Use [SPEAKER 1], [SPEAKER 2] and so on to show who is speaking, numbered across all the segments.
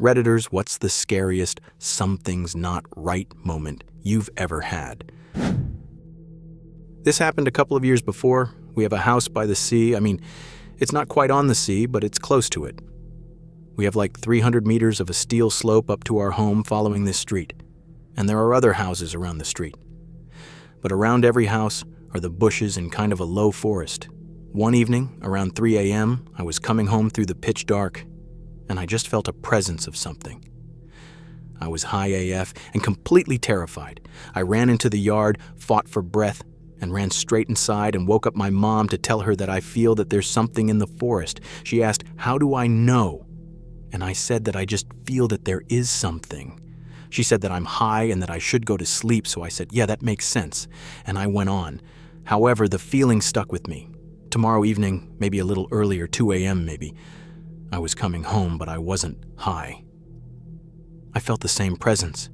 [SPEAKER 1] Redditors, what's the scariest something's not right moment you've ever had? This happened a couple of years before. We have a house by the sea. I mean, it's not quite on the sea, but it's close to it. We have like 300 meters of a steel slope up to our home following this street. And there are other houses around the street. But around every house are the bushes in kind of a low forest. One evening, around 3 a.m., I was coming home through the pitch dark, and I just felt a presence of something. I was high AF and completely terrified. I ran into the yard, fought for breath, and ran straight inside and woke up my mom to tell her that I feel that there's something in the forest. She asked, "How do I know?" And I said that I just feel that there is something. She said that I'm high and that I should go to sleep, so I said, yeah, that makes sense. And I went on. However, the feeling stuck with me. Tomorrow evening, maybe a little earlier, 2 a.m. maybe, I was coming home, but I wasn't high. I felt the same presence,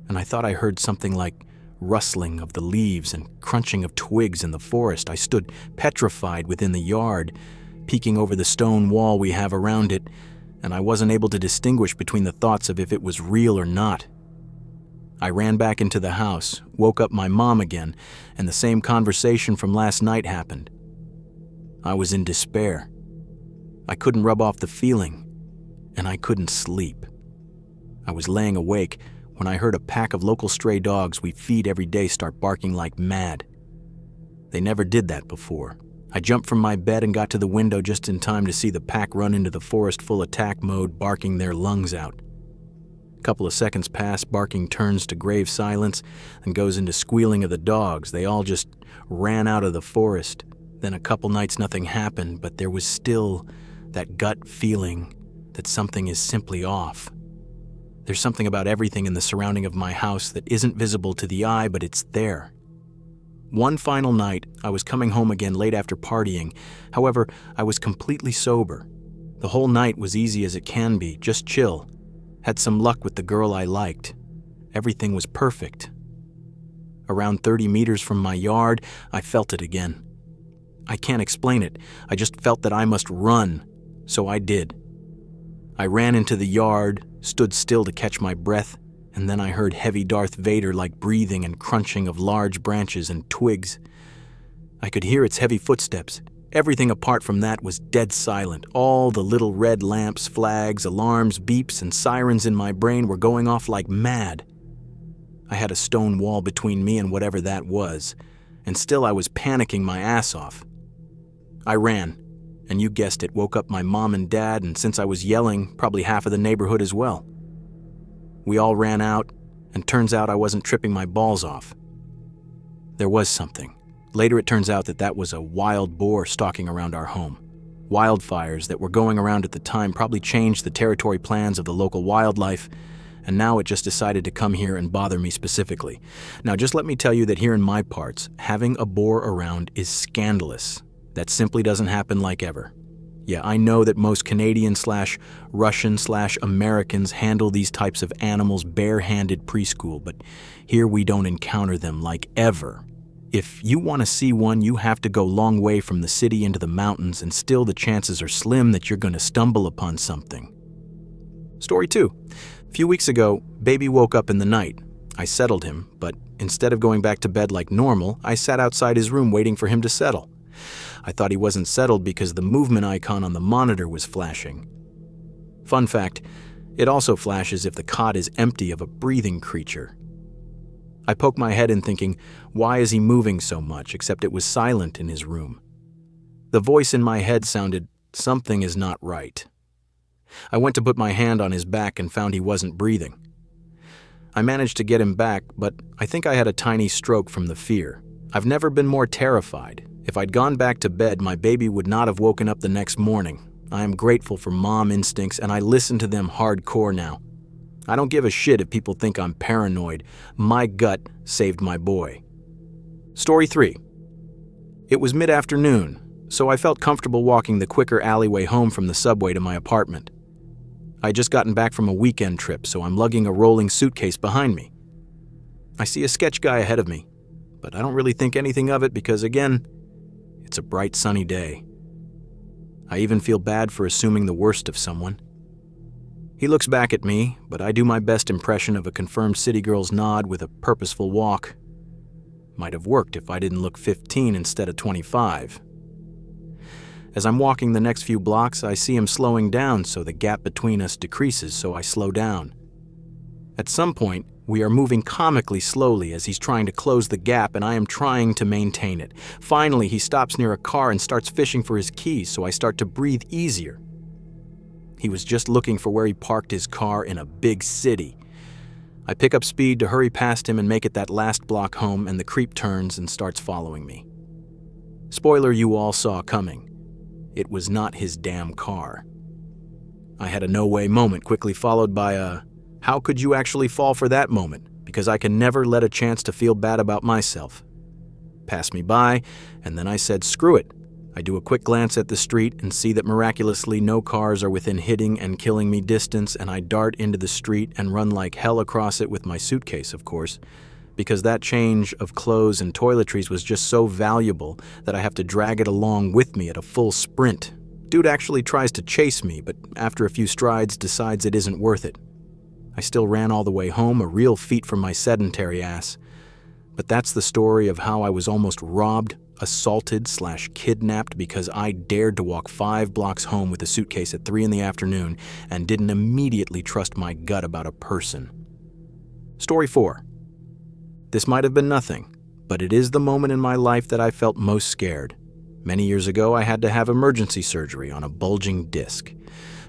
[SPEAKER 1] and I thought I heard something like rustling of the leaves and crunching of twigs in the forest. I stood petrified within the yard, peeking over the stone wall we have around it, and I wasn't able to distinguish between the thoughts of if it was real or not. I ran back into the house, woke up my mom again, and the same conversation from last night happened. I was in despair. I couldn't rub off the feeling, and I couldn't sleep. I was laying awake when I heard a pack of local stray dogs we feed every day start barking like mad. They never did that before. I jumped from my bed and got to the window just in time to see the pack run into the forest full attack mode, barking their lungs out. A couple of seconds pass, barking turns to grave silence and goes into squealing of the dogs. They all just ran out of the forest. Then a couple nights nothing happened, but there was still that gut feeling that something is simply off. There's something about everything in the surrounding of my house that isn't visible to the eye, but it's there. One final night, I was coming home again late after partying. However, I was completely sober. The whole night was easy as it can be, just chill. Had some luck with the girl I liked. Everything was perfect. Around 30 meters from my yard, I felt it again. I can't explain it. I just felt that I must run, so I did. I ran into the yard, stood still to catch my breath, and then I heard heavy Darth Vader-like breathing and crunching of large branches and twigs. I could hear its heavy footsteps. Everything apart from that was dead silent. All the little red lamps, flags, alarms, beeps, and sirens in my brain were going off like mad. I had a stone wall between me and whatever that was, and still I was panicking my ass off. I ran, and you guessed it, woke up my mom and dad, and since I was yelling, probably half of the neighborhood as well. We all ran out, and turns out I wasn't tripping my balls off. There was something. Later it turns out that was a wild boar stalking around our home. Wildfires that were going around at the time probably changed the territory plans of the local wildlife, and now it just decided to come here and bother me specifically. Now just let me tell you that here in my parts, having a boar around is scandalous. That simply doesn't happen like ever. Yeah, I know that most Canadian/Russian/Americans handle these types of animals barehanded preschool, but here we don't encounter them like ever. If you want to see one, you have to go long way from the city into the mountains, and still the chances are slim that you're going to stumble upon something. Story 2. A few weeks ago, baby woke up in the night. I settled him, but instead of going back to bed like normal, I sat outside his room waiting for him to settle. I thought he wasn't settled because the movement icon on the monitor was flashing. Fun fact, it also flashes if the cot is empty of a breathing creature. I poked my head in thinking, why is he moving so much, except it was silent in his room. The voice in my head sounded, something is not right. I went to put my hand on his back and found he wasn't breathing. I managed to get him back, but I think I had a tiny stroke from the fear. I've never been more terrified. If I'd gone back to bed, my baby would not have woken up the next morning. I am grateful for mom instincts, and I listen to them hardcore now. I don't give a shit if people think I'm paranoid. My gut saved my boy. Story 3. It was mid-afternoon, so I felt comfortable walking the quicker alleyway home from the subway to my apartment. I'd just gotten back from a weekend trip, so I'm lugging a rolling suitcase behind me. I see a sketch guy ahead of me, but I don't really think anything of it because, again, it's a bright sunny day. I even feel bad for assuming the worst of someone. He looks back at me, but I do my best impression of a confirmed city girl's nod with a purposeful walk. Might have worked if I didn't look 15 instead of 25. As I'm walking the next few blocks, I see him slowing down, so the gap between us decreases, so I slow down. At some point, we are moving comically slowly as he's trying to close the gap, and I am trying to maintain it. Finally, he stops near a car and starts fishing for his keys, so I start to breathe easier. He was just looking for where he parked his car in a big city. I pick up speed to hurry past him and make it that last block home, and the creep turns and starts following me. Spoiler you all saw coming. It was not his damn car. I had a no-way moment, quickly followed by a, how could you actually fall for that moment? Because I can never let a chance to feel bad about myself. Passed me by, and then I said, screw it. I do a quick glance at the street and see that miraculously no cars are within hitting and killing me distance, and I dart into the street and run like hell across it with my suitcase, of course, because that change of clothes and toiletries was just so valuable that I have to drag it along with me at a full sprint. Dude actually tries to chase me, but after a few strides decides it isn't worth it. I still ran all the way home, a real feat for my sedentary ass. But that's the story of how I was almost robbed, assaulted/kidnapped because I dared to walk 5 blocks home with a suitcase at 3 p.m. and didn't immediately trust my gut about a person. Story 4. This might have been nothing, but it is the moment in my life that I felt most scared. Many years ago, I had to have emergency surgery on a bulging disc.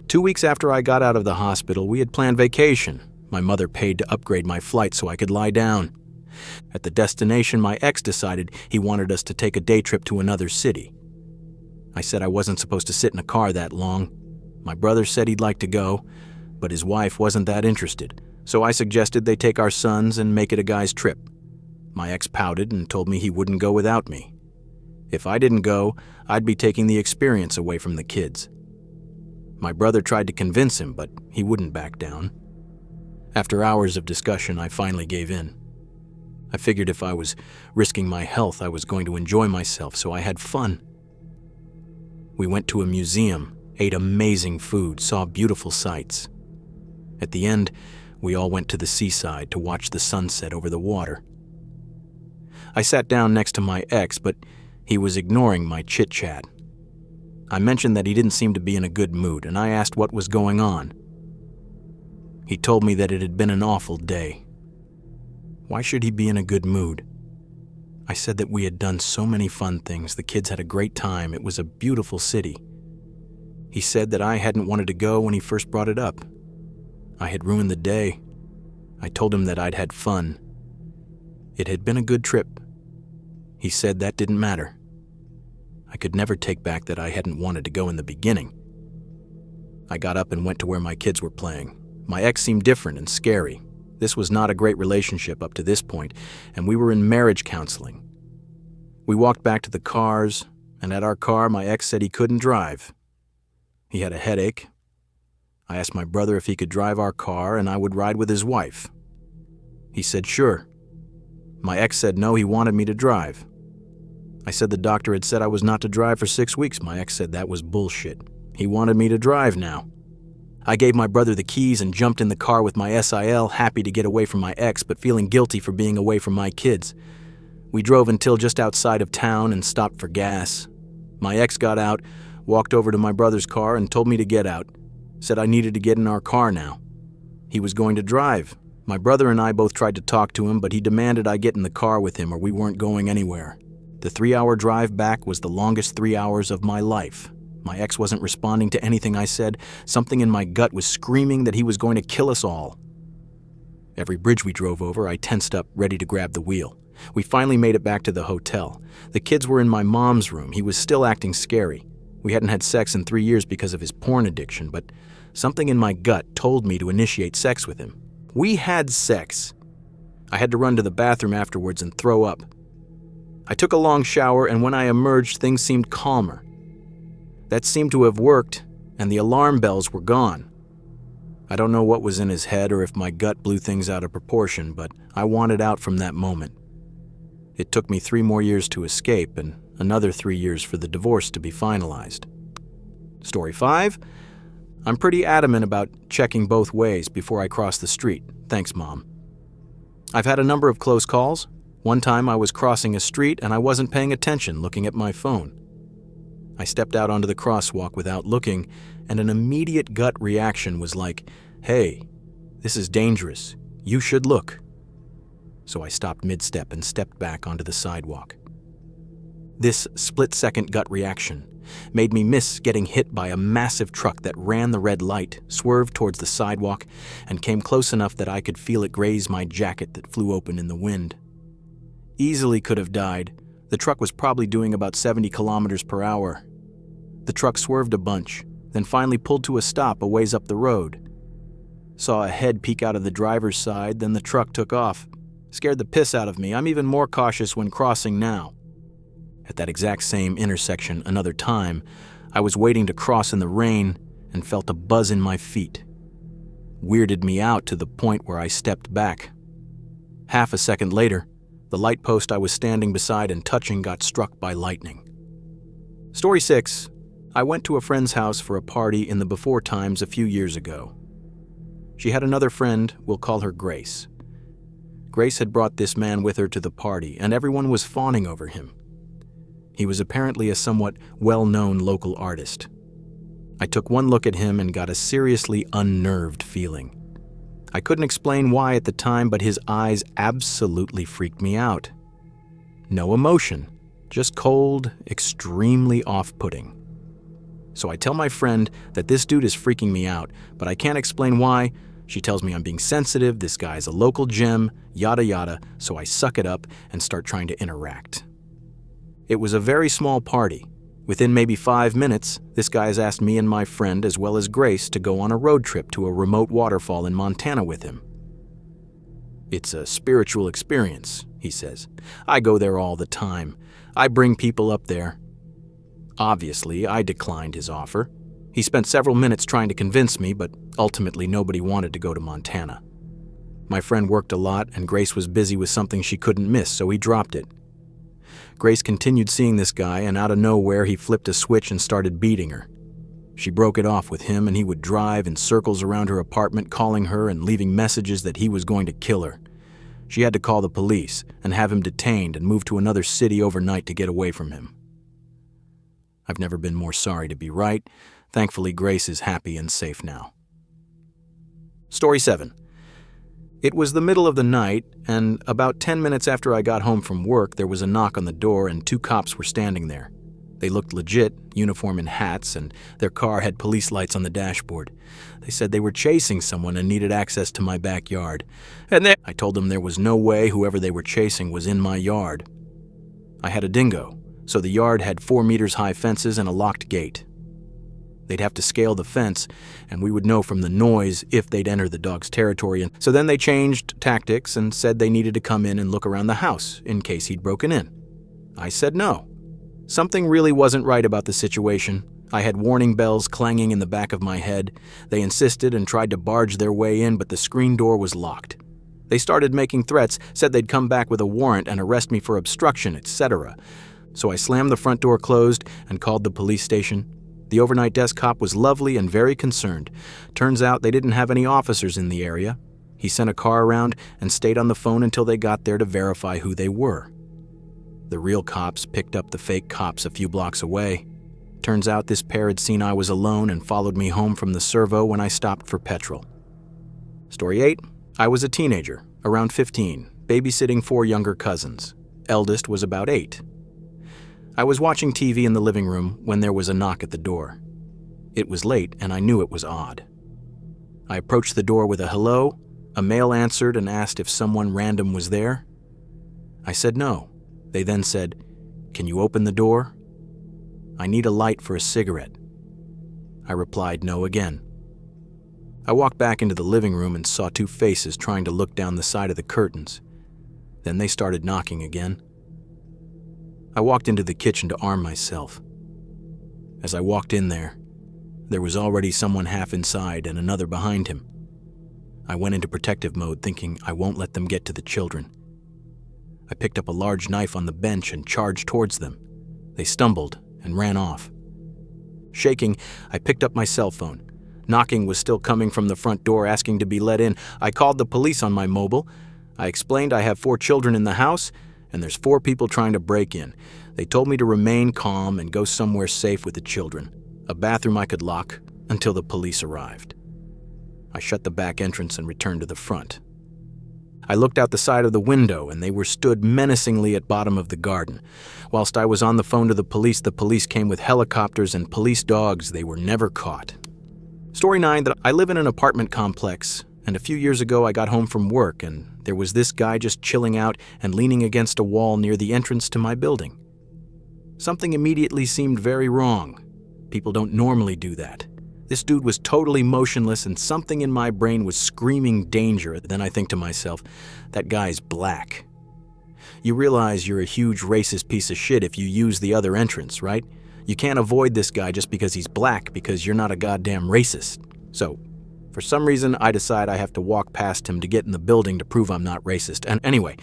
[SPEAKER 1] 2 weeks after I got out of the hospital, we had planned vacation. My mother paid to upgrade my flight so I could lie down. At the destination, my ex decided he wanted us to take a day trip to another city. I said I wasn't supposed to sit in a car that long. My brother said he'd like to go, but his wife wasn't that interested, so I suggested they take our sons and make it a guy's trip. My ex pouted and told me he wouldn't go without me. If I didn't go, I'd be taking the experience away from the kids. My brother tried to convince him, but he wouldn't back down. After hours of discussion, I finally gave in. I figured if I was risking my health, I was going to enjoy myself, so I had fun. We went to a museum, ate amazing food, saw beautiful sights. At the end, we all went to the seaside to watch the sunset over the water. I sat down next to my ex, but he was ignoring my chit-chat. I mentioned that he didn't seem to be in a good mood, and I asked what was going on. He told me that it had been an awful day. Why should he be in a good mood? I said that we had done so many fun things, the kids had a great time, it was a beautiful city. He said that I hadn't wanted to go when he first brought it up. I had ruined the day. I told him that I'd had fun. It had been a good trip. He said that didn't matter. I could never take back that I hadn't wanted to go in the beginning. I got up and went to where my kids were playing. My ex seemed different and scary. This was not a great relationship up to this point, and we were in marriage counseling. We walked back to the cars, and at our car, my ex said he couldn't drive. He had a headache. I asked my brother if he could drive our car and I would ride with his wife. He said sure. My ex said no, he wanted me to drive. I said the doctor had said I was not to drive for 6 weeks. My ex said that was bullshit. He wanted me to drive now. I gave my brother the keys and jumped in the car with my SIL, happy to get away from my ex, but feeling guilty for being away from my kids. We drove until just outside of town and stopped for gas. My ex got out, walked over to my brother's car and told me to get out. Said I needed to get in our car now. He was going to drive. My brother and I both tried to talk to him, but he demanded I get in the car with him or we weren't going anywhere. The 3-hour drive back was the longest 3 hours of my life. My ex wasn't responding to anything I said. Something in my gut was screaming that he was going to kill us all. Every bridge we drove over, I tensed up, ready to grab the wheel. We finally made it back to the hotel. The kids were in my mom's room. He was still acting scary. We hadn't had sex in 3 years because of his porn addiction, but something in my gut told me to initiate sex with him. We had sex. I had to run to the bathroom afterwards and throw up. I took a long shower, and when I emerged, things seemed calmer. That seemed to have worked, and the alarm bells were gone. I don't know what was in his head or if my gut blew things out of proportion, but I wanted out from that moment. It took me 3 more years to escape, and another 3 years for the divorce to be finalized. Story 5. I'm pretty adamant about checking both ways before I cross the street. Thanks, Mom. I've had a number of close calls. One time I was crossing a street and I wasn't paying attention, looking at my phone. I stepped out onto the crosswalk without looking, and an immediate gut reaction was like, "Hey, this is dangerous. You should look." So I stopped mid-step and stepped back onto the sidewalk. This split-second gut reaction made me miss getting hit by a massive truck that ran the red light, swerved towards the sidewalk, and came close enough that I could feel it graze my jacket that flew open in the wind. Easily could have died. The truck was probably doing about 70 kilometers per hour. The truck swerved a bunch, then finally pulled to a stop a ways up the road. Saw a head peek out of the driver's side, then the truck took off. Scared the piss out of me. I'm even more cautious when crossing now. At that exact same intersection another time, I was waiting to cross in the rain and felt a buzz in my feet. Weirded me out to the point where I stepped back. Half a second later, the light post I was standing beside and touching got struck by lightning. Story 6. I went to a friend's house for a party in the before times a few years ago. She had another friend, we'll call her Grace. Grace had brought this man with her to the party, and everyone was fawning over him. He was apparently a somewhat well-known local artist. I took one look at him and got a seriously unnerved feeling. I couldn't explain why at the time, but his eyes absolutely freaked me out. No emotion, just cold, extremely off-putting. So I tell my friend that this dude is freaking me out, but I can't explain why. She tells me I'm being sensitive, this guy's a local gem, yada yada, so I suck it up and start trying to interact. It was a very small party. Within maybe 5 minutes, this guy has asked me and my friend, as well as Grace, to go on a road trip to a remote waterfall in Montana with him. "It's a spiritual experience," he says. "I go there all the time. I bring people up there." Obviously, I declined his offer. He spent several minutes trying to convince me, but ultimately nobody wanted to go to Montana. My friend worked a lot, and Grace was busy with something she couldn't miss, so he dropped it. Grace continued seeing this guy, and out of nowhere he flipped a switch and started beating her. She broke it off with him, and he would drive in circles around her apartment, calling her and leaving messages that he was going to kill her. She had to call the police and have him detained and move to another city overnight to get away from him. I've never been more sorry to be right. Thankfully, Grace is happy and safe now. Story 7. It was the middle of the night, and about 10 minutes after I got home from work, there was a knock on the door and 2 cops were standing there. They looked legit, uniform and hats, and their car had police lights on the dashboard. They said they were chasing someone and needed access to my backyard. I told them there was no way whoever they were chasing was in my yard. I had a dingo, so the yard had 4 meters high fences and a locked gate. They'd have to scale the fence, and we would know from the noise if they'd enter the dog's territory. And so then they changed tactics and said they needed to come in and look around the house in case he'd broken in. I said no. Something really wasn't right about the situation. I had warning bells clanging in the back of my head. They insisted and tried to barge their way in, but the screen door was locked. They started making threats, said they'd come back with a warrant and arrest me for obstruction, etc. So I slammed the front door closed and called the police station. The overnight desk cop was lovely and very concerned. Turns out they didn't have any officers in the area. He sent a car around and stayed on the phone until they got there to verify who they were. The real cops picked up the fake cops a few blocks away. Turns out this pair had seen I was alone and followed me home from the servo when I stopped for petrol. Story 8. I was a teenager, around 15, babysitting 4 younger cousins. Eldest was about 8. I was watching TV in the living room when there was a knock at the door. It was late, and I knew it was odd. I approached the door with a hello. A male answered and asked if someone random was there. I said no. They then said, "Can you open the door? I need a light for a cigarette." I replied no again. I walked back into the living room and saw 2 faces trying to look down the side of the curtains. Then they started knocking again. I walked into the kitchen to arm myself. As I walked in there was already someone half inside and another behind him. I went into protective mode, thinking I won't let them get to the children. I picked up a large knife on the bench and charged towards them. They stumbled and ran off. Shaking, I picked up my cell phone. Knocking was still coming from the front door asking to be let in. I called the police on my mobile. I explained I have 4 children in the house, and there's 4 people trying to break in. They told me to remain calm and go somewhere safe with the children, a bathroom I could lock, until the police arrived. I shut the back entrance and returned to the front. I looked out the side of the window, and they were stood menacingly at bottom of the garden. Whilst I was on the phone to the police came with helicopters and police dogs. They were never caught. Story 9, that I live in an apartment complex, and a few years ago I got home from work, and there was this guy just chilling out and leaning against a wall near the entrance to my building. Something immediately seemed very wrong. People don't normally do that. This dude was totally motionless, and something in my brain was screaming danger. Then I think to myself, that guy's black. You realize you're a huge racist piece of shit if you use the other entrance, right? You can't avoid this guy just because he's black, because you're not a goddamn racist. So, for some reason, I decide I have to walk past him to get in the building to prove I'm not racist. And anyway,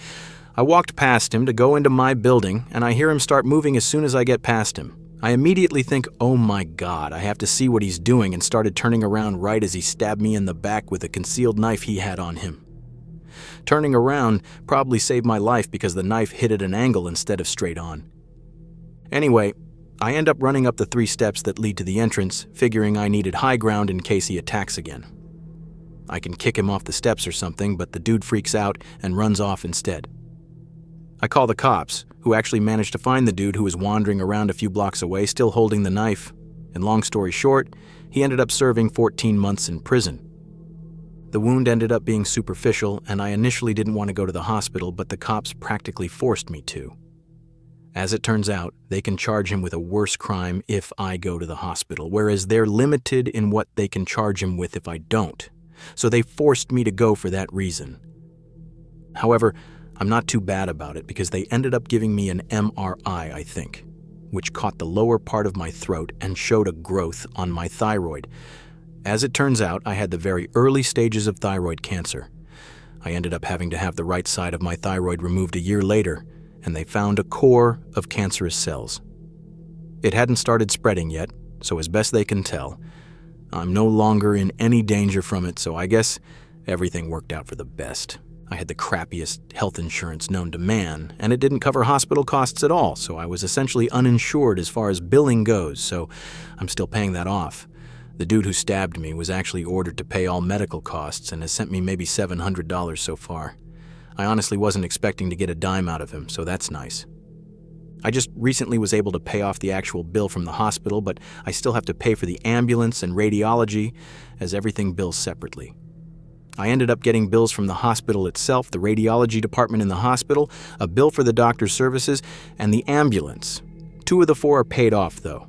[SPEAKER 1] I walked past him to go into my building, and I hear him start moving as soon as I get past him. I immediately think, oh my God, I have to see what he's doing, and started turning around right as he stabbed me in the back with a concealed knife he had on him. Turning around probably saved my life because the knife hit at an angle instead of straight on. Anyway, I end up running up the 3 steps that lead to the entrance, figuring I needed high ground in case he attacks again. I can kick him off the steps or something, but the dude freaks out and runs off instead. I call the cops, who actually managed to find the dude who was wandering around a few blocks away, still holding the knife. And long story short, he ended up serving 14 months in prison. The wound ended up being superficial, and I initially didn't want to go to the hospital, but the cops practically forced me to. As it turns out, they can charge him with a worse crime if I go to the hospital, whereas they're limited in what they can charge him with if I don't. So they forced me to go for that reason. However, I'm not too bad about it because they ended up giving me an MRI, I think, which caught the lower part of my throat and showed a growth on my thyroid. As it turns out, I had the very early stages of thyroid cancer. I ended up having to have the right side of my thyroid removed a year later, and they found a core of cancerous cells. It hadn't started spreading yet, so as best they can tell, I'm no longer in any danger from it, so I guess everything worked out for the best. I had the crappiest health insurance known to man, and it didn't cover hospital costs at all, so I was essentially uninsured as far as billing goes, so I'm still paying that off. The dude who stabbed me was actually ordered to pay all medical costs and has sent me maybe $700 so far. I honestly wasn't expecting to get a dime out of him, so that's nice. I just recently was able to pay off the actual bill from the hospital, but I still have to pay for the ambulance and radiology, as everything bills separately. I ended up getting bills from the hospital itself, the radiology department in the hospital, a bill for the doctor's services, and the ambulance. 2 of the 4 are paid off, though.